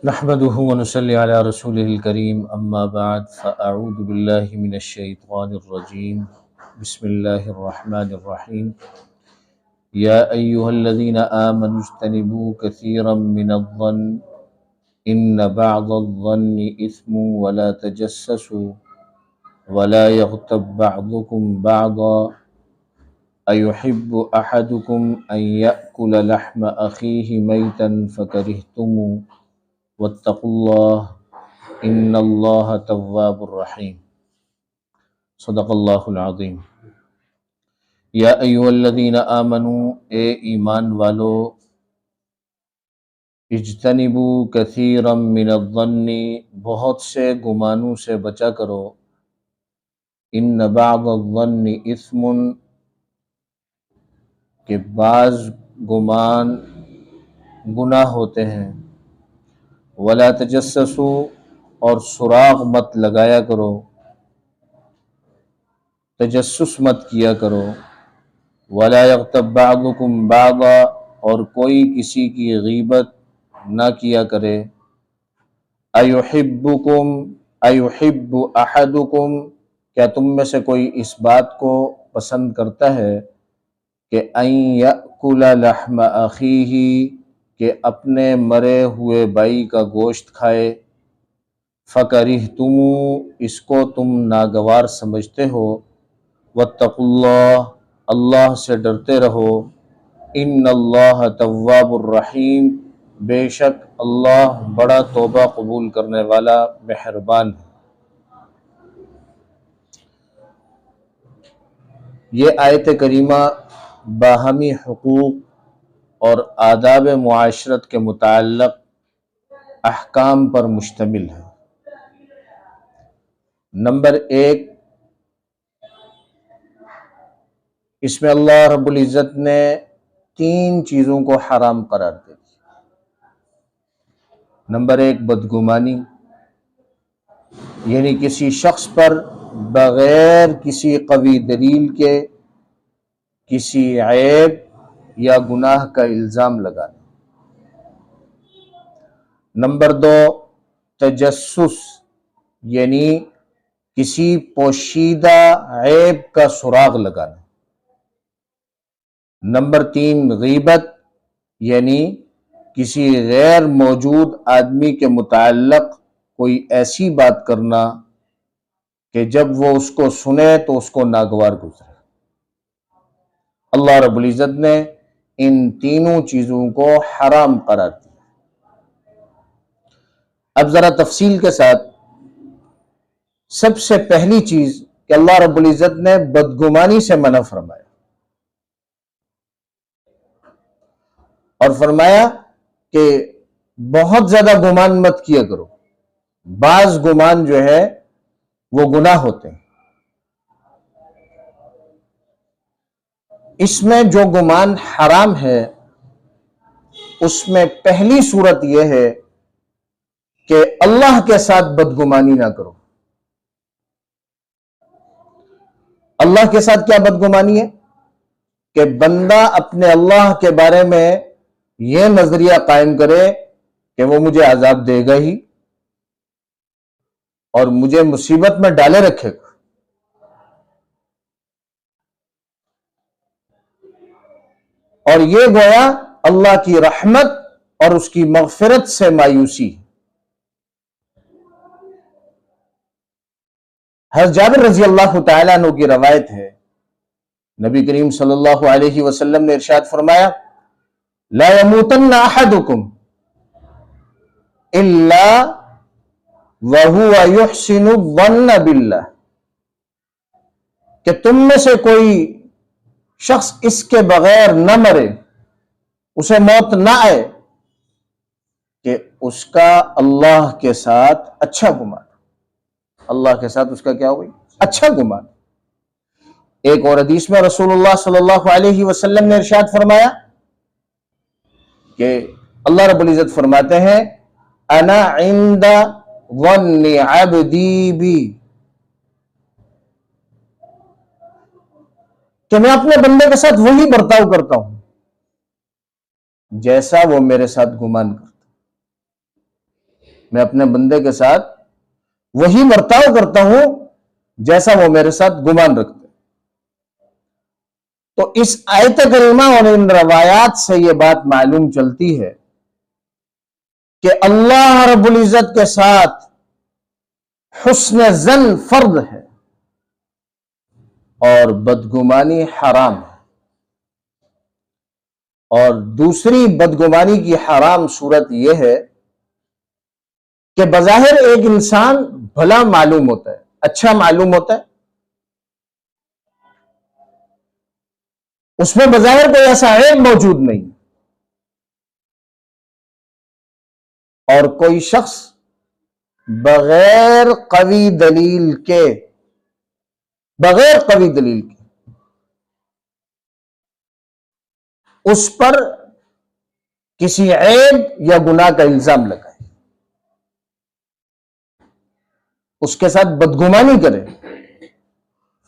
نحمده ونصلي على رسوله الكريم اما بعد فاعوذ بالله من الشيطان الرجيم بسم الله الرحمن الرحيم يا ايها الذين آمنوا اجتنبوا كثيرا من الظن ان بعض الظن اثم ولا تجسسوا ولا يغتب بعضكم بعضا أيحب أحدكم أن يأكل لحم أخيه ميتا فكرهتموه واتقوا الله ان اللہ تواب الرحیم صدق اللہ العظیم۔ یا ایھا الذین آمنوا، اے ایمان والو، اجتنبوا کثیرا من الظن، بہت سے گمانوں سے بچا کرو، ان بعض الظن اثم، کہ بعض گمان گناہ ہوتے ہیں، ولا تجسسوا، اور سراغ مت لگایا کرو، تجسس مت کیا کرو، ولا یغتب بعضکم بعضا، اور کوئی کسی کی غیبت نہ کیا کرے، ایحب احدکم، کیا تم میں سے کوئی اس بات کو پسند کرتا ہے کہ ان یأکل لحم اخیہ، کہ اپنے مرے ہوئے بھائی کا گوشت کھائے، فَكَرِهْتُمُوهُ، اس کو تم ناگوار سمجھتے ہو، وَاتَّقُوا اللَّهَ، اللہ سے ڈرتے رہو، ان اللہ تواب الرحیم، بے شک اللہ بڑا توبہ قبول کرنے والا مہربان ہے۔ یہ آیت کریمہ باہمی حقوق اور آداب معاشرت کے متعلق احکام پر مشتمل ہے۔ نمبر 1، اس میں اللہ رب العزت نے 3 چیزوں کو حرام قرار دے دیا۔ نمبر 1، بدگمانی، یعنی کسی شخص پر بغیر کسی قوی دلیل کے کسی عیب یا گناہ کا الزام لگانا۔ نمبر 2، تجسس، یعنی کسی پوشیدہ عیب کا سراغ لگانا۔ نمبر 3، غیبت، یعنی کسی غیر موجود آدمی کے متعلق کوئی ایسی بات کرنا کہ جب وہ اس کو سنے تو اس کو ناگوار گزرے۔ اللہ رب العزت نے ان تینوں چیزوں کو حرام قرار دیا۔ اب ذرا تفصیل کے ساتھ، سب سے پہلی چیز کہ اللہ رب العزت نے بدگمانی سے منع فرمایا، اور فرمایا کہ بہت زیادہ گمان مت کیا کرو، بعض گمان جو ہے وہ گناہ ہوتے ہیں۔ اس میں جو گمان حرام ہے اس میں پہلی صورت یہ ہے کہ اللہ کے ساتھ بدگمانی نہ کرو۔ اللہ کے ساتھ کیا بدگمانی ہے؟ کہ بندہ اپنے اللہ کے بارے میں یہ نظریہ قائم کرے کہ وہ مجھے عذاب دے گا ہی اور مجھے مصیبت میں ڈالے رکھے گا، اور یہ گویا اللہ کی رحمت اور اس کی مغفرت سے مایوسی ہے۔ حضرت جابر رضی اللہ تعالیٰ عنہ کی روایت ہے، نبی کریم صلی اللہ علیہ وسلم نے ارشاد فرمایا، لا يموتن احدکم الا وهو يحسن الظن باللہ، کہ تم میں سے کوئی شخص اس کے بغیر نہ مرے، اسے موت نہ آئے کہ اس کا اللہ کے ساتھ اچھا گمان، اللہ کے ساتھ اس کا کیا ہوئی؟ اچھا گمان۔ ایک اور حدیث میں رسول اللہ صلی اللہ علیہ وسلم نے ارشاد فرمایا کہ اللہ رب العزت فرماتے ہیں، انا عند ظن عبدی بی، کہ میں اپنے بندے کے ساتھ وہی برتاؤ کرتا ہوں جیسا وہ میرے ساتھ گمان کرتا۔ میں اپنے بندے کے ساتھ وہی برتاؤ کرتا ہوں جیسا وہ میرے ساتھ گمان رکھتے. تو اس آیت کریمہ اور ان روایات سے یہ بات معلوم چلتی ہے کہ اللہ رب العزت کے ساتھ حسن ظن فرض ہے اور بدگمانی حرام ہے. اور دوسری بدگمانی کی حرام صورت یہ ہے کہ بظاہر ایک انسان بھلا معلوم ہوتا ہے، اچھا معلوم ہوتا ہے، اس میں بظاہر کوئی ایسا عیب موجود نہیں، اور کوئی شخص بغیر قوی دلیل کے اس پر کسی عیب یا گناہ کا الزام لگائے، اس کے ساتھ بدگمانی کرے.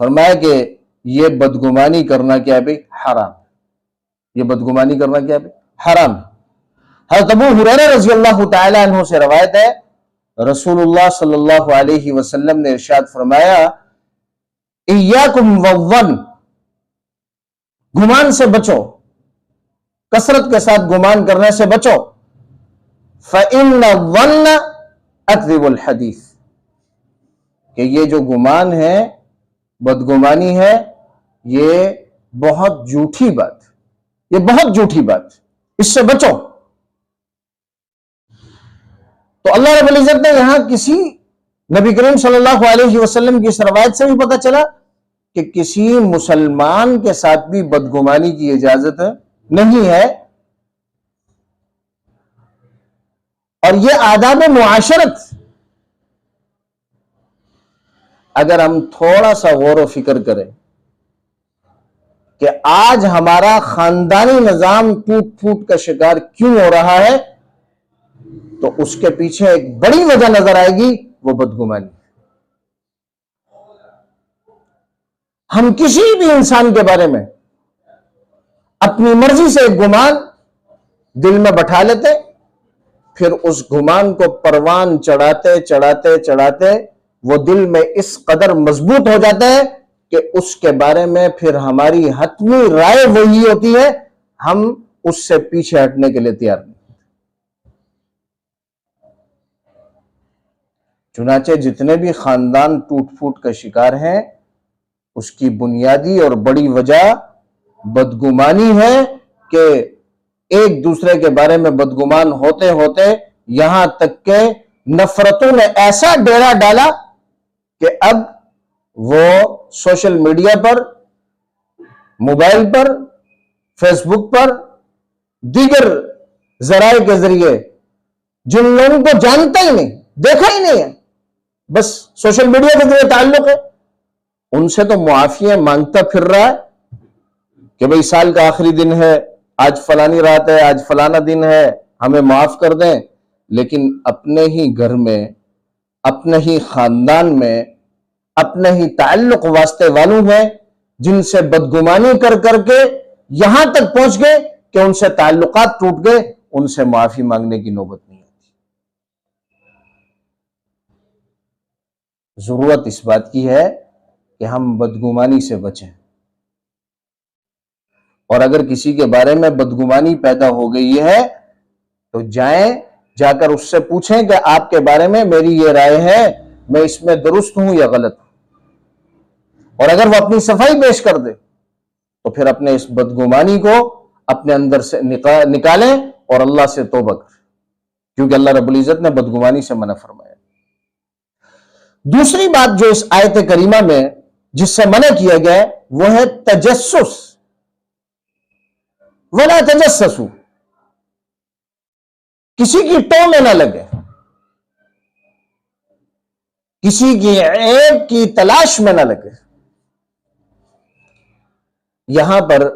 فرمایا کہ یہ بدگمانی کرنا کیا ہے بھائی؟ حرام. یہ بدگمانی کرنا کیا ہے بھائی؟ حرام. حضرت ابو ہریرہ رضی اللہ تعالی عنہ سے روایت ہے، رسول اللہ صلی اللہ علیہ وسلم نے ارشاد فرمایا، ایاکم والظن، گمان سے بچو، کثرت کے ساتھ گمان کرنے سے بچو. فإن الظن اکذب الحدیث، کہ یہ جو گمان ہے، بدگمانی ہے، یہ بہت جھوٹی بات، یہ بہت جھوٹی بات، اس سے بچو. تو اللہ رب العزت نے یہاں کسی نبی کریم صلی اللہ علیہ وسلم کی اس روایت سے بھی پتہ چلا کہ کسی مسلمان کے ساتھ بھی بدگمانی کی اجازت نہیں ہے. اور یہ آداب معاشرت اگر ہم تھوڑا سا غور و فکر کریں کہ آج ہمارا خاندانی نظام ٹوٹ پھوٹ کا شکار کیوں ہو رہا ہے، تو اس کے پیچھے ایک بڑی وجہ نظر آئے گی، وہ بدگمانی. ہم کسی بھی انسان کے بارے میں اپنی مرضی سے ایک گمان دل میں بٹھا لیتے، پھر اس گمان کو پروان چڑھاتے چڑھاتے چڑھاتے وہ دل میں اس قدر مضبوط ہو جاتا ہے کہ اس کے بارے میں پھر ہماری حتمی رائے وہی ہوتی ہے، ہم اس سے پیچھے ہٹنے کے لیے تیار نہیں. چنانچہ جتنے بھی خاندان ٹوٹ پھوٹ کا شکار ہیں، اس کی بنیادی اور بڑی وجہ بدگمانی ہے کہ ایک دوسرے کے بارے میں بدگمان ہوتے ہوتے یہاں تک کہ نفرتوں نے ایسا ڈیرا ڈالا کہ اب وہ سوشل میڈیا پر، موبائل پر، فیس بک پر، دیگر ذرائع کے ذریعے جن لوگوں کو جانتا ہی نہیں، دیکھا ہی نہیں ہے، بس سوشل میڈیا کے ذریعے تعلق ہے، ان سے تو معافیاں مانگتا پھر رہا ہے کہ بھئی سال کا آخری دن ہے، آج فلانی رات ہے، آج فلانا دن ہے، ہمیں معاف کر دیں. لیکن اپنے ہی گھر میں، اپنے ہی خاندان میں، اپنے ہی تعلق واسطے والوں میں جن سے بدگمانی کر کر کے یہاں تک پہنچ گئے کہ ان سے تعلقات ٹوٹ گئے، ان سے معافی مانگنے کی نوبت نہیں آتی. ضرورت اس بات کی ہے کہ ہم بدگمانی سے بچیں، اور اگر کسی کے بارے میں بدگمانی پیدا ہو گئی ہے تو جا کر اس سے پوچھیں کہ آپ کے بارے میں میری یہ رائے ہے، میں اس میں درست ہوں یا غلط ہوں. اور اگر وہ اپنی صفائی پیش کر دے تو پھر اپنے اس بدگمانی کو اپنے اندر سے نکالیں اور اللہ سے توبہ کریں، کیونکہ اللہ رب العزت نے بدگمانی سے منع فرمایا. دوسری بات جو اس آیت کریمہ میں جس سے منع کیا گیا ہے وہ ہے تجسس. وَلَا تَجَسَّسُوا، کسی کی ٹو میں نہ لگے، کسی کی عیب کی تلاش میں نہ لگے. یہاں پر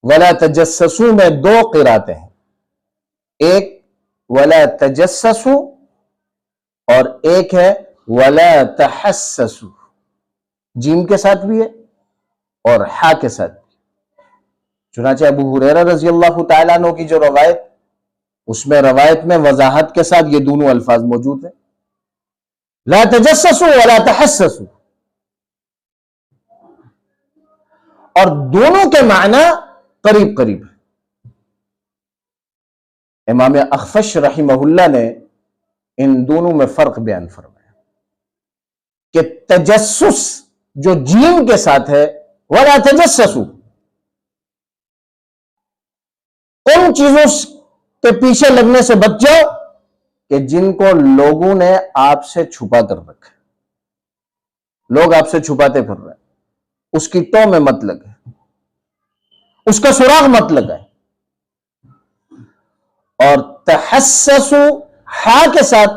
وَلَا تَجَسَّسُوا میں دو قراتیں ہیں، ایک وَلَا تَجَسَّسُوا اور ایک ہے وَلَا تَحَسَّسُوا، جیم کے ساتھ بھی ہے اور ہا کے ساتھ بھی. چنانچہ ابو ہریرہ رضی اللہ تعالیٰ عنہ کی جو روایت، اس میں روایت میں وضاحت کے ساتھ یہ دونوں الفاظ موجود ہیں، لا تجسسوا ولا تحسسوا، اور دونوں کے معنی قریب قریب ہیں۔ امام اخفش رحمہ اللہ نے ان دونوں میں فرق بیان فرمایا کہ تجسس جو جیم کے ساتھ ہے، ولا تجسسوا، ان چیزوں کے پیچھے لگنے سے بچ جاؤ کہ جن کو لوگوں نے آپ سے چھپا کر رکھا، لوگ آپ سے چھپاتے پھر رہے ہیں، اس کی ٹو میں مت لگے، اس کا سراغ مت لگائے۔ اور تحسسوا ہا کے ساتھ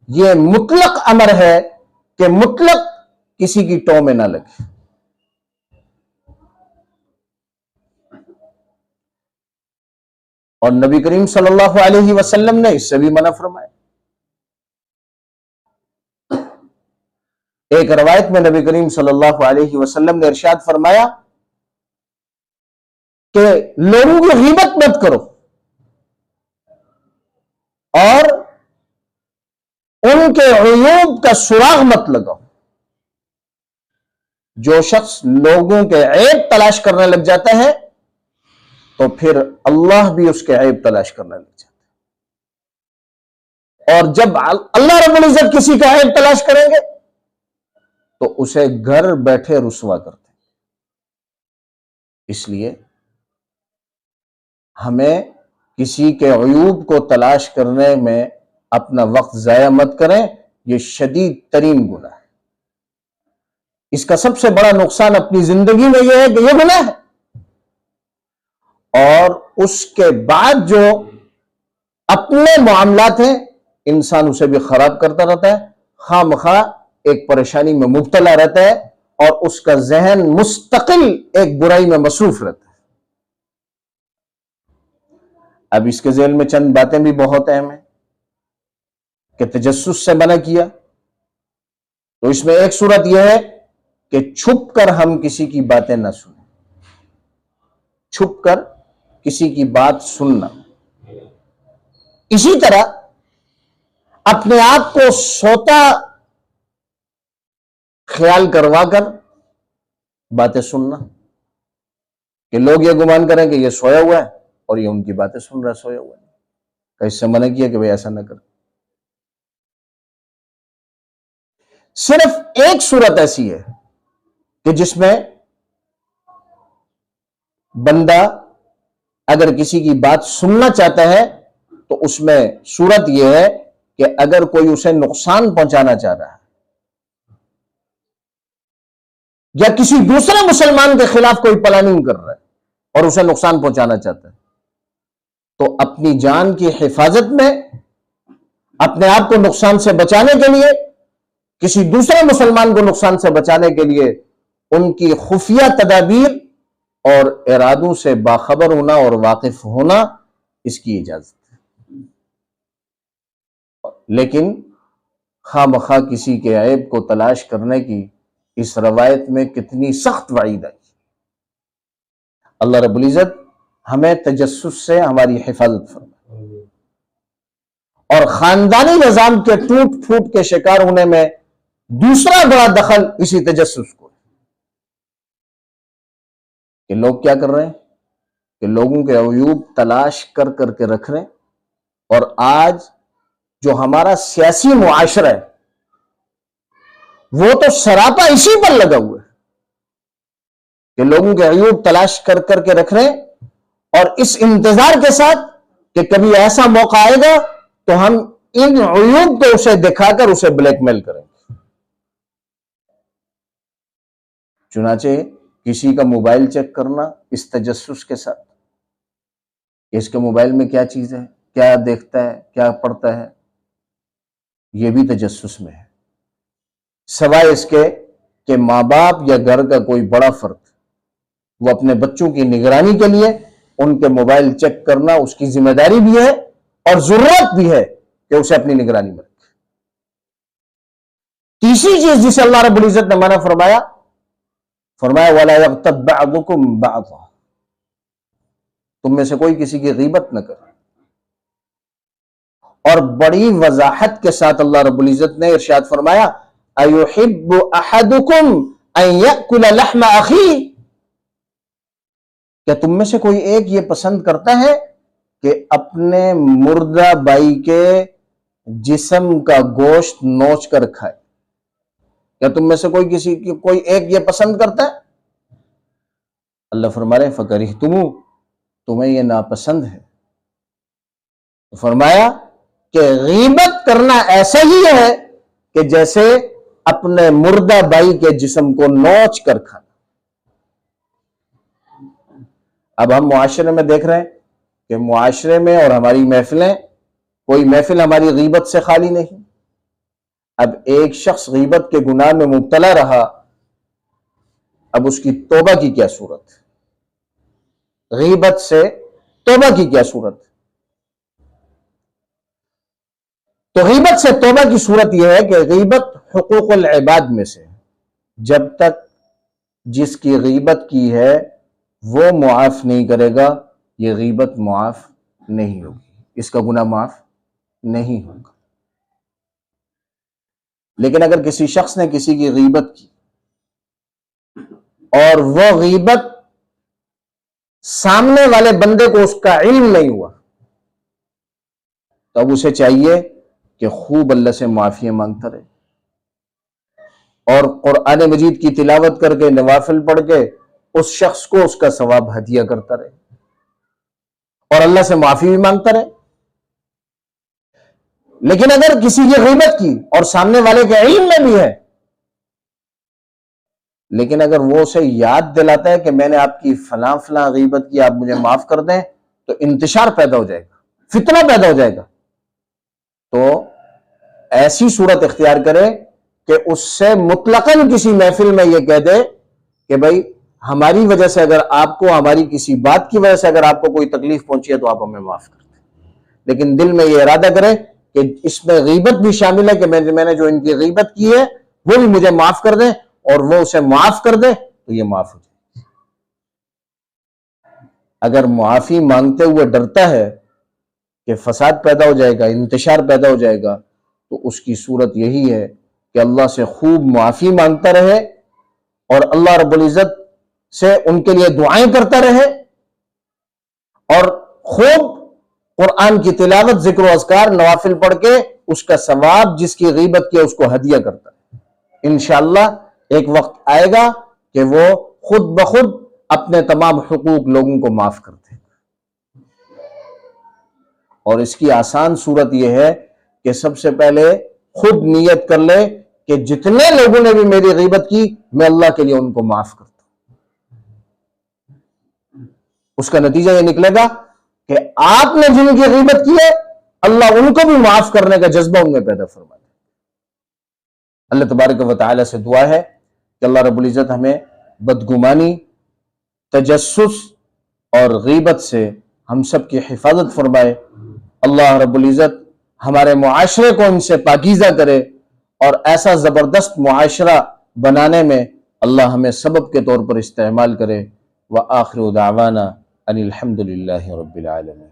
یہ مطلق امر ہے کہ مطلق کسی کی ٹو میں نہ لگے۔ اور نبی کریم صلی اللہ علیہ وسلم نے اس سے بھی منع فرمایا۔ ایک روایت میں نبی کریم صلی اللہ علیہ وسلم نے ارشاد فرمایا کہ لوگوں کی غیبت مت کرو اور ان کے عیوب کا سراغ مت لگاؤ۔ جو شخص لوگوں کے عیب تلاش کرنے لگ جاتا ہے تو پھر اللہ بھی اس کے عیب تلاش کرنے لگ جاتا ہے، اور جب اللہ رب العزت کسی کا عیب تلاش کریں گے تو اسے گھر بیٹھے رسوا کرتے ہیں۔ اس لیے ہمیں کسی کے عیوب کو تلاش کرنے میں اپنا وقت ضائع مت کریں، یہ شدید ترین گناہ ہے۔ اس کا سب سے بڑا نقصان اپنی زندگی میں یہ ہے کہ یہ گناہ ہے، اور اس کے بعد جو اپنے معاملات ہیں انسان اسے بھی خراب کرتا رہتا ہے، خواہ مخواہ ایک پریشانی میں مبتلا رہتا ہے، اور اس کا ذہن مستقل ایک برائی میں مصروف رہتا ہے۔ اب اس کے ذیل میں چند باتیں بھی بہت اہم ہیں کہ تجسس سے منع کیا، تو اس میں ایک صورت یہ ہے کہ چھپ کر ہم کسی کی باتیں نہ سنیں، چھپ کر کسی کی بات سننا۔ اسی طرح اپنے آپ کو سوتا خیال کروا کر باتیں سننا کہ لوگ یہ گمان کریں کہ یہ سویا ہوا ہے اور یہ ان کی باتیں سن رہا ہے سویا ہوا ہے، کہ اس سے منع کیا کہ بھئی ایسا نہ کر۔ صرف ایک صورت ایسی ہے کہ جس میں بندہ اگر کسی کی بات سننا چاہتا ہے تو اس میں صورت یہ ہے کہ اگر کوئی اسے نقصان پہنچانا چاہ رہا ہے یا کسی دوسرے مسلمان کے خلاف کوئی پلاننگ کر رہا ہے اور اسے نقصان پہنچانا چاہتا ہے، تو اپنی جان کی حفاظت میں اپنے آپ کو نقصان سے بچانے کے لیے، کسی دوسرے مسلمان کو نقصان سے بچانے کے لیے ان کی خفیہ تدابیر اور ارادوں سے باخبر ہونا اور واقف ہونا، اس کی اجازت ہے۔ لیکن خواہ مخواہ کسی کے عیب کو تلاش کرنے کی اس روایت میں کتنی سخت وعید آئی۔ اللہ رب العزت ہمیں تجسس سے ہماری حفاظت فرمائے، اور خاندانی نظام کے ٹوٹ پھوٹ کے شکار ہونے میں دوسرا بڑا دخل اسی تجسس کو، کہ لوگ کیا کر رہے ہیں کہ لوگوں کے عیوب تلاش کر کر کے رکھ رہے ہیں۔ اور آج جو ہمارا سیاسی معاشرہ ہے وہ تو سراپا اسی پر لگا ہوا ہے کہ لوگوں کے عیوب تلاش کر کر کے رکھ رہے ہیں، اور اس انتظار کے ساتھ کہ کبھی ایسا موقع آئے گا تو ہم ان عیوب کو اسے دکھا کر اسے بلیک میل کریں گے۔ چنانچہ کسی کا موبائل چیک کرنا اس تجسس کے ساتھ، اس کے موبائل میں کیا چیز ہے، کیا دیکھتا ہے، کیا پڑھتا ہے، یہ بھی تجسس میں ہے، سوائے اس کے کہ ماں باپ یا گھر کا کوئی بڑا فرد وہ اپنے بچوں کی نگرانی کے لیے ان کے موبائل چیک کرنا اس کی ذمہ داری بھی ہے اور ضرورت بھی ہے کہ اسے اپنی نگرانی میں رکھے۔ تیسری چیز جسے اللہ رب العزت نے منع فرمایا، وَلَا يَغْتَبْ بَعْضُكُمْ بَعْضًا، تم میں سے کوئی کسی کی غیبت نہ کرے۔ اور بڑی وضاحت کے ساتھ اللہ رب العزت نے ارشاد فرمایا ایحب احدکم ان یأکل لحم اخیہ، کیا تم میں سے کوئی ایک یہ پسند کرتا ہے کہ اپنے مردہ بھائی کے جسم کا گوشت نوچ کر کھائے؟ کیا تم میں سے کوئی ایک یہ پسند کرتا ہے؟ اللہ فرما رہے فکرہتموہ، تمہیں یہ ناپسند ہے۔ فرمایا کہ غیبت کرنا ایسا ہی ہے کہ جیسے اپنے مردہ بھائی کے جسم کو نوچ کر کھانا۔ اب ہم معاشرے میں دیکھ رہے ہیں کہ معاشرے میں اور ہماری محفلیں، کوئی محفل ہماری غیبت سے خالی نہیں۔ اب ایک شخص غیبت کے گناہ میں مبتلا رہا، اب اس کی توبہ کی کیا صورت؟ غیبت سے توبہ کی کیا صورت؟ تو غیبت سے توبہ کی صورت یہ ہے کہ غیبت حقوق العباد میں سے، جب تک جس کی غیبت کی ہے وہ معاف نہیں کرے گا، یہ غیبت معاف نہیں ہوگی، اس کا گناہ معاف نہیں ہوگا۔ لیکن اگر کسی شخص نے کسی کی غیبت کی اور وہ غیبت سامنے والے بندے کو اس کا علم نہیں ہوا، تو اب اسے چاہیے کہ خوب اللہ سے معافی مانگتا رہے اور قرآن مجید کی تلاوت کر کے، نوافل پڑھ کے اس شخص کو اس کا ثواب ہدیہ کرتا رہے اور اللہ سے معافی بھی مانگتا رہے۔ لیکن اگر کسی کی غیبت کی اور سامنے والے کے علم میں بھی ہے، لیکن اگر وہ اسے یاد دلاتا ہے کہ میں نے آپ کی فلاں فلاں غیبت کی، آپ مجھے معاف کر دیں، تو انتشار پیدا ہو جائے گا، فتنہ پیدا ہو جائے گا۔ تو ایسی صورت اختیار کرے کہ اس سے مطلقاً کسی محفل میں یہ کہہ دے کہ بھائی ہماری وجہ سے، اگر آپ کو ہماری کسی بات کی وجہ سے اگر آپ کو کوئی تکلیف پہنچی ہے تو آپ ہمیں معاف کر دیں، لیکن دل میں یہ ارادہ کرے کہ اس میں غیبت بھی شامل ہے کہ میں نے جو ان کی غیبت کی ہے وہ بھی مجھے معاف کر دیں، اور وہ اسے معاف کر دے تو یہ معاف ہو جائے۔ اگر معافی مانگتے ہوئے ڈرتا ہے کہ فساد پیدا ہو جائے گا، انتشار پیدا ہو جائے گا، تو اس کی صورت یہی ہے کہ اللہ سے خوب معافی مانگتا رہے اور اللہ رب العزت سے ان کے لیے دعائیں کرتا رہے، اور خوب قرآن کی تلاوت، ذکر و اذکار، نوافل پڑھ کے اس کا ثواب جس کی غیبت کیا اس کو ہدیہ کرتا ہے۔ انشاءاللہ ایک وقت آئے گا کہ وہ خود بخود اپنے تمام حقوق لوگوں کو معاف کر دے گا۔ اور اس کی آسان صورت یہ ہے کہ سب سے پہلے خود نیت کر لے کہ جتنے لوگوں نے بھی میری غیبت کی، میں اللہ کے لیے ان کو معاف کرتا ہوں۔ اس کا نتیجہ یہ نکلے گا کہ آپ نے جن کی غیبت کی ہے، اللہ ان کو بھی معاف کرنے کا جذبہ ان میں پیدا فرما دے۔ اللہ تبارک و تعالی سے دعا ہے کہ اللہ رب العزت ہمیں بدگمانی، تجسس اور غیبت سے ہم سب کی حفاظت فرمائے۔ اللہ رب العزت ہمارے معاشرے کو ان سے پاکیزہ کرے اور ایسا زبردست معاشرہ بنانے میں اللہ ہمیں سبب کے طور پر استعمال کرے۔ وآخر دعوانا ان الحمد للہ رب العالمین۔